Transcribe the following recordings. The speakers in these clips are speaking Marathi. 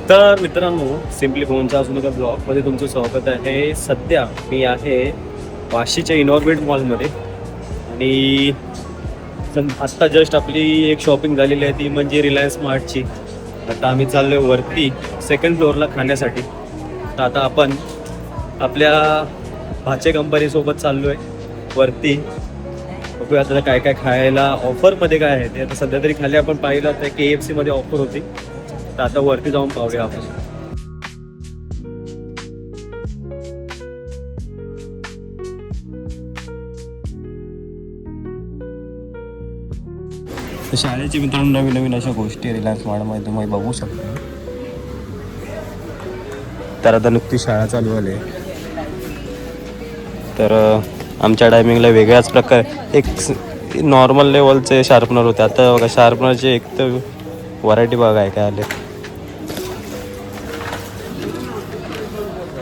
तर मित्रांनो, सिम्पली फोनच्या अजून एका ब्लॉगमध्ये तुमचं स्वागत आहे. सध्या मी आहे वाशीच्या इनॉर्बिट मॉलमध्ये आणि आत्ता जस्ट आपली एक शॉपिंग झालेली आहे, ती म्हणजे रिलायन्स स्मार्टची. आता आम्ही चाललो आहे वरती सेकंड फ्लोअरला खाण्यासाठी. तर आता आपण आपल्या भाचे कंपनीसोबत चाललो आहे वरती. बघूया आता काय काय खायला ऑफरमध्ये काय आहे ते. आता सध्या तरी खाली आपण पाहिलं तर KFC मध्ये ऑफर होती. तर आता वरती जाऊन पाहूया आपण. शाळेची मित्रांनो नवीन नवीन अशा गोष्टी रिलायन्स स्मार्टमध्ये तुम्ही बघू शकता. तर आता नुकती शाळा चालू आली. तर आमच्या टायमिंगला वेगळ्याच प्रकारे एक नॉर्मल लेवलचे शार्पनर होते. आता बघा शार्पनरचे एक तर व्हरायटी बघा काय आले.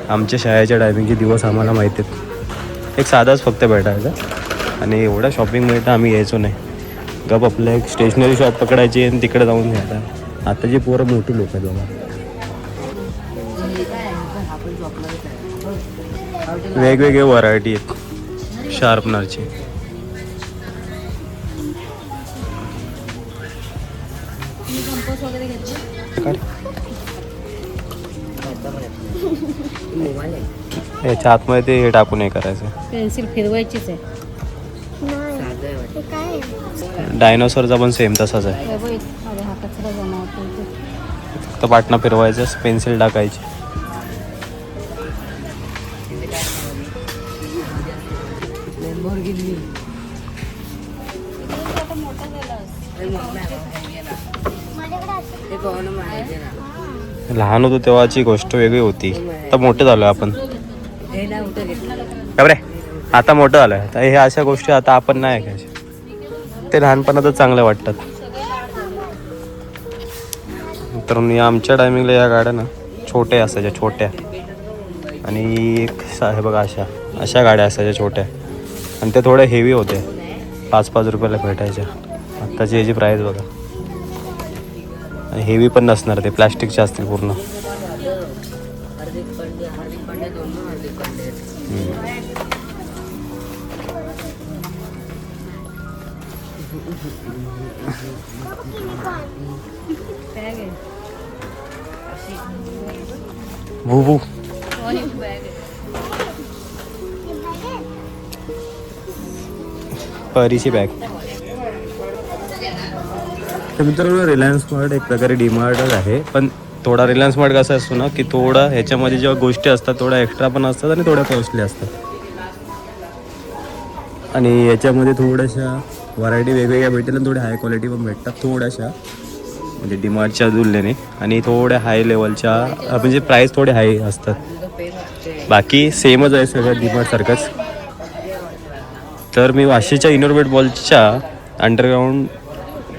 आमच्या शाळेच्या टायमिंगचे दिवस आम्हाला माहिती आहेत. एक साधाच फक्त भेटायचा आणि एवढ्या शॉपिंगमध्ये तर आम्ही यायचो नाही. गप आपलं एक स्टेशनरी शॉप पकडायची आणि तिकडे जाऊन घ्यायला. आताची पोरं मोठी लोक आहेत बाबा. वेगवेगळे व्हरायटी आहेत शार्पनरची. याच्या आतमध्ये ते हे टाकून हे करायचं. पेन्सिल फिरवायचीच आहे. डायनोसॉरचा पण सेम तसाच आहे. हा कचरा जमा होतो. फक्त पाटणा फिरवायचं, पेन्सिल टाकायची. लहान होतो तेव्हाची गोष्ट वेगळी होती. आता मोठे झालो आपण. बरे आता मोठं झालं तर हे अशा गोष्टी आता आपण नाही ऐकायच्या. ते लहानपणातच चांगल्या वाटतात. तर आमच्या टायमिंगला या गाड्या ना छोट्या असायच्या, छोट्या. आणि एक हे बघा अशा गाड्या असायच्या छोट्या आणि त्या थोड्या हेवी होत्या. 5-5 रुपयाला भेटायच्या. आत्ताची याची प्राईस बघा. आणि हेवी पण नसणार, ते प्लॅस्टिकचे असतील पूर्ण. भू परीची बॅग. तर मित्रांनो, रिलायन्स स्मार्ट एक प्रकारे डीमार्टच आहे. पण थोडा रिलायन्स स्मार्ट कसा असतो ना की थोडा ह्याच्यामध्ये जेव्हा गोष्टी असतात थोड्या एक्स्ट्रा पण असतात आणि थोड्या कॉस्टली असतात. आणि याच्यामध्ये थोड्याशा व्हरायटी वेगवेगळ्या भेटेल आणि थोड्या हाय क्वालिटी पण भेटतात थोड्याशा, म्हणजे डीमार्टच्या तुलनेने. आणि थोड्या हाय लेवलच्या म्हणजे प्राईस थोडे हाय असतात. बाकी सेमच आहे सगळं डीमार्टसारखंच. तर मी वाशीच्या इनॉर्बिट मॉलच्या अंडरग्राऊंड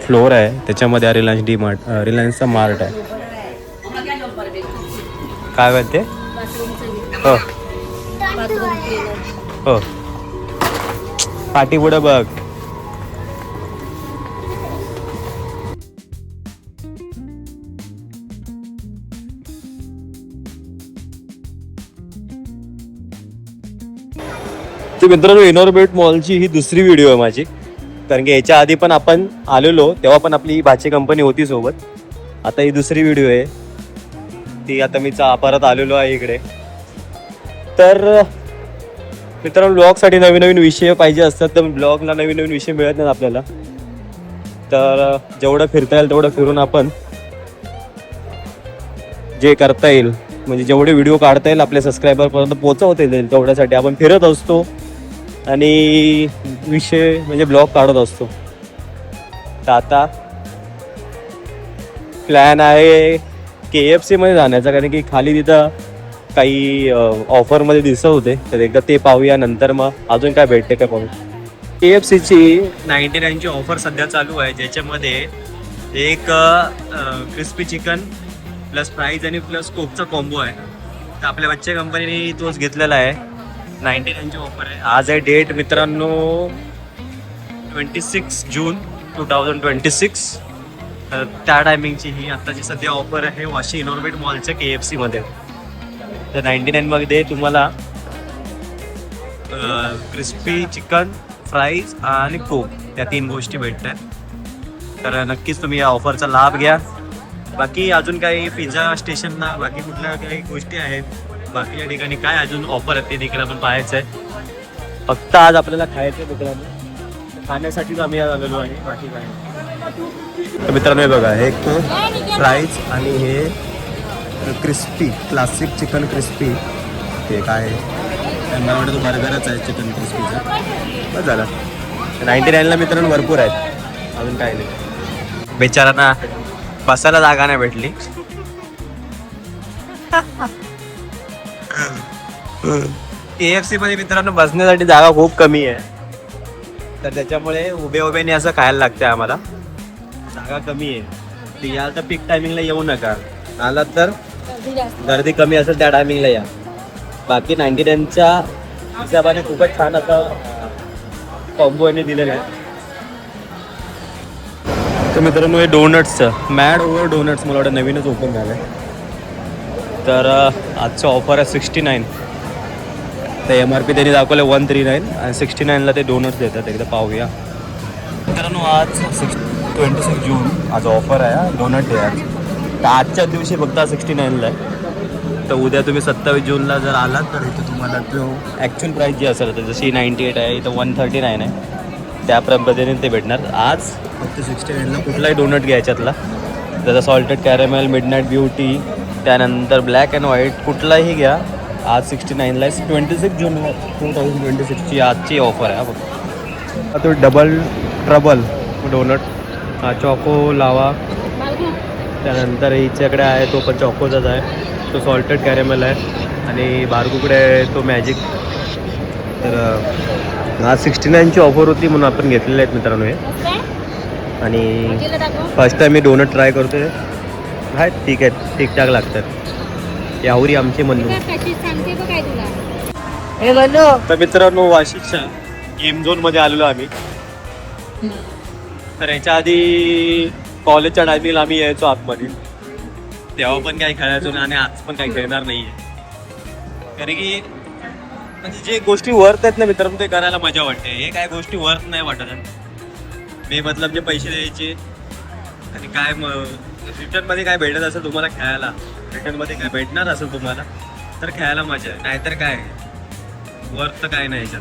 फ्लोअर आहे, त्याच्यामध्ये रिलायन्स डीमार्ट, रिलायन्सचा मार्ट आहे. काय म्हणते? हो हो पाठी पुढं बघ. तर मित्रांनो, इनॉर्बिट मॉलची ही दुसरी व्हिडिओ आहे माझी. कारण की याच्या आधी पण आपण आलेलो तेव्हा पण आपली भाची कंपनी होती सोबत. आता ही दुसरी व्हिडिओ आहे ती. आता मी परत आलेलो आहे इकडे. तर मित्रांनो, ब्लॉगसाठी नवीन नवीन विषय पाहिजे असतात, तर ब्लॉगला नवीन नवीन विषय मिळत नाहीत आपल्याला. तर जेवढं फिरता येईल तेवढं फिरून आपण जे करता येईल, म्हणजे जेवढे व्हिडिओ काढता येईल आपल्या सबस्क्रायबरपर्यंत पोहोचवता येईल तेवढ्यासाठी आपण फिरत असतो आणि विषय म्हणजे ब्लॉग काढत असतो. तर आता प्लॅन आहे KFC मध्ये जाण्याचा, कारण की खाली तिथं काही ऑफरमध्ये दिसत होते. तर एकदा ते पाहूया, नंतर मग अजून काय भेटते का पाहू. KFCची 99ची ऑफर सध्या चालू आहे, ज्याच्यामध्ये एक क्रिस्पी चिकन प्लस फ्राईज आणि प्लस कोकचा कॉम्बो आहे. तर आपल्या बच्चे कंपनीने तोच घेतलेला आहे. 99ची ऑफर आहे. आज आहे डेट मित्रांनो 26 जून 2026. तर त्या टायमिंगची ही आत्ताची सध्या ऑफर आहे वाशी इनॉर्बिट मॉलच्या KFC मध्ये. तर 99 मध्ये तुम्हाला क्रिस्पी चिकन, फ्राईज आणि कोक या 3 गोष्टी भेटतात. तर नक्कीच तुम्ही या ऑफरचा लाभ घ्या. बाकी अजून काही पिझ्झा स्टेशनला बाकी कुठल्या काही गोष्टी आहेत, बाकीच्या ठिकाणी काय अजून ऑफर आहेत ते देखील आपण पाहायचं आहे. फक्त आज आपल्याला खायचं आहे मित्रांनो, खाण्यासाठीच आम्ही आज आलेलो आहे, बाकी काय नाही. तर मित्रांनो हे बघा, हे फ्राईज आणि हे क्रिस्पी क्लासिक चिकन क्रिस्पी, हे काय मला वाटतं तो बर्गरच आहे चिकन क्रिस्पीचा. बस झालं. 99ला मित्रांनो भरपूर आहेत, अजून काय नाही. बेचारांना बसायला जागा नाही भेटली. KFC मध्ये मित्रांनो बसण्यासाठी जागा खूप कमी आहे, तर त्याच्यामुळे उभे असं खायला लागतंय आम्हाला, जागा कमी आहे. तर याल तर पीक टायमिंगला येऊ नका, आलात तर गर्दी कमी असेल त्या टायमिंगला या. बाकी 99च्या हिशोबाने खूपच छान असं कॉम्बो यांनी दिलेलं आहे. तर मित्रांनो हे डोनट्सचं मॅड ओव्हर डोनट्स मला वाटतं नवीनच ओपन झालं आहे. तर आजचं ऑफर आहे 69. तर MRP त्यांनी दाखवलं 139 आणि 69ला ते डोनट्स देतात. एकदा पाहूया मित्रांनो. आज 26 जून आज ऑफर आहे डोनट डे आज. तर आजच्या दिवशी फक्त 69ला आहे. तर उद्या तुम्ही 27 जूनला जर आलात तर इथं तुम्हाला तो ॲक्च्युअल प्राईस जी असेल तर जशी 98 आहे इथं 139 आहे, त्या पद्धतीने ते भेटणार. आज फक्त 69ला कुठलाही डोनट घ्यायच्यातला, जसं सॉल्टेड कॅरेमेल, मिडनाईट ब्युटी, त्यानंतर ब्लॅक अँड व्हाईट कुठलाही घ्या. आज 69ला 26 जून 2026ची आजची ऑफर आहे. बघ तो डबल ट्रबल डोनट, हा चॉको लावा, त्यानंतर हिच्याकडे आहे तो पण चॉकोचाच आहे, तो सॉल्टेड कॅरेमेल आहे, आणि बारकूकडे आहे तो मॅजिक. तर आज 69ची ऑफर होती म्हणून आपण घेतलेले आहेत मित्रांनो हे. आणि फर्स्ट टाईम मी डोनट ट्राय करतो आहे. हाय ठीक आहे, ठीकठाक लागतात. यावरी आमचे म्हणणं. तर मित्रांनो वाशीच्या गेम झोनमध्ये आलेलो आम्ही. तर याच्या आधी कॉलेजच्या टायमिंगला आम्ही यायचो आतमध्ये, तेव्हा पण काही खेळायचो नाही आणि आज पण काही खेळणार नाही आहे. कारण की म्हणजे जे गोष्टी वर्थ आहेत ना मित्रांनो ते करायला मजा वाटते. हे काय गोष्टी वर्थ नाही वाटत. मी मतलब जे पैसे द्यायचे आणि काय रिटर्नमध्ये काय भेटत असेल तुम्हाला खेळायला, रिटर्नमध्ये काय भेटणार असेल तुम्हाला तर खेळायला मजा आहे, नाहीतर काय वर्थ तर काय नाही याच्यात.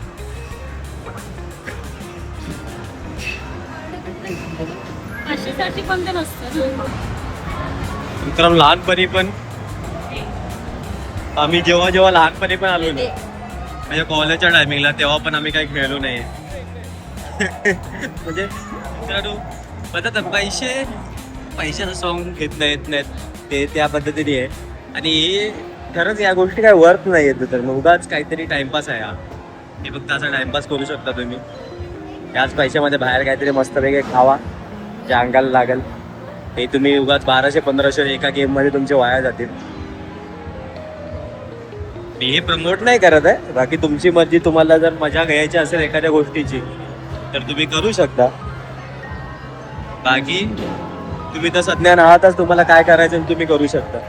मित्रांनो लहानपणी पण आम्ही जेव्हा लहानपणी पण आलो ना म्हणजे कॉलेजच्या टायमिंगला, तेव्हा पण आम्ही काही खेळलो नाही. म्हणजे मित्रांनो बघा पैशाचं सॉन्ग घेत नाहीत ते त्या पद्धतीने आहे. आणि खरंच या गोष्टी काय वर्थ नाही येत. तर उगाच काहीतरी टाइमपास आहे हा, हे फक्त असा टाइमपास करू शकता तुम्ही. याच पैशामध्ये बाहेर काहीतरी मस्त वेगळे खावा जे अंगाला लागेल. हे तुम्ही उगाच 1200-1500 एका गेममध्ये तुमचे वाया जातील. मी हे प्रमोट नाही करत आहे, बाकी तुमची मर्जी. तुम्हाला जर मजा घ्यायची असेल एखाद्या गोष्टीची तर तुम्ही करू शकता. बाकी तुम्ही तर सज्ञान आहातच, तुम्हाला काय करायचं तुम्ही करू शकता.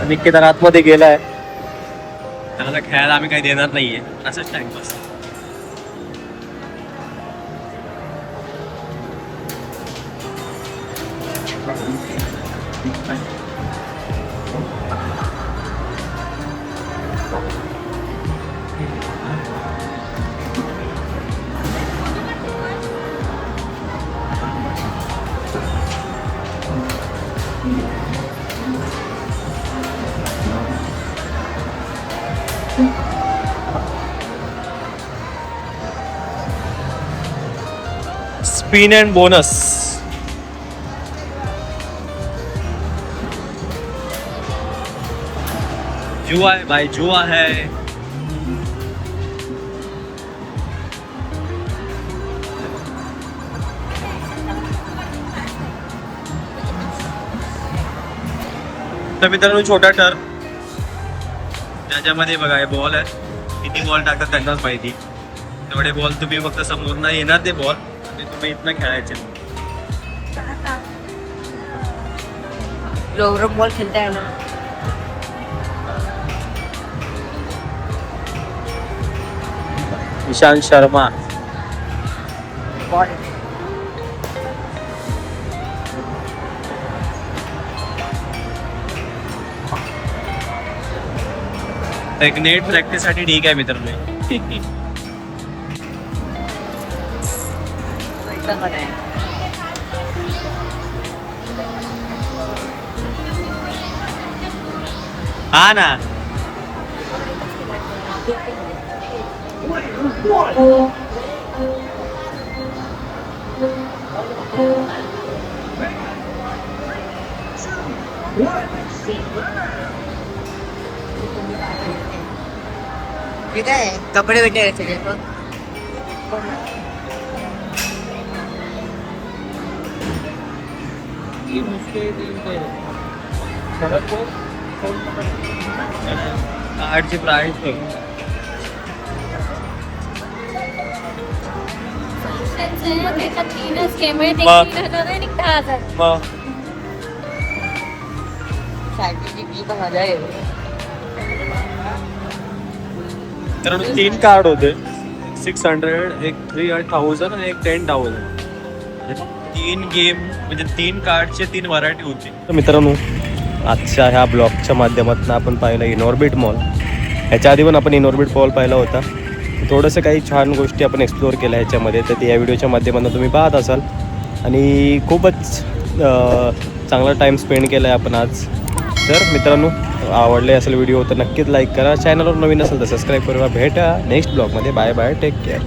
निकेतन आतमध्ये गेलाय, त्याला खेळायला आम्ही काही देणार नाहीये, असंच टाइमपास. Spin end bonus. जुआ है भाई, जुआ है. तर मित्रांनो छोटा टर्फ त्याच्यामध्ये बघा हे बॉल आहे, किती बॉल टाकतात त्यांनाच माहिती. तेवढे बॉल तुम्ही फक्त समोरनं येणार ते बॉल आणि तुम्ही इथनं खेळायचे. बॉल खेळता येणार. ईशांत शर्मा एक नेट प्रॅक्टिस साठी ठीक आहे मित्रांनो. हा ना कपडे भेटायचे कार्डची प्राइस तर 3 कार्ड होते, 600, एक 3000 आणि एक 10,000. 3 गेम म्हणजे 3 कार्डचे 3 व्हरायटी होती. तर मित्रांनो आजच्या ह्या ब्लॉगच्या माध्यमातून आपण पाहिलं इनऑर्बिट मॉल. ह्याच्या आधी पण आपण इनऑर्बिट मॉल पाहिला होता. थोडंसं काही छान गोष्टी आपण एक्सप्लोअर केल्या ह्याच्यामध्ये, तर ते या व्हिडिओच्या माध्यमातून तुम्ही पाहत असाल आणि खूपच चांगला टाईम स्पेंड केला आहे आपण आज. तर मित्रांनो आवडले असेल व्हिडिओ तर नक्कीच लाईक करा, चॅनलवर नवीन असेल तर सबस्क्राईब करा. भेटा नेक्स्ट ब्लॉगमध्ये. Bye bye, take care.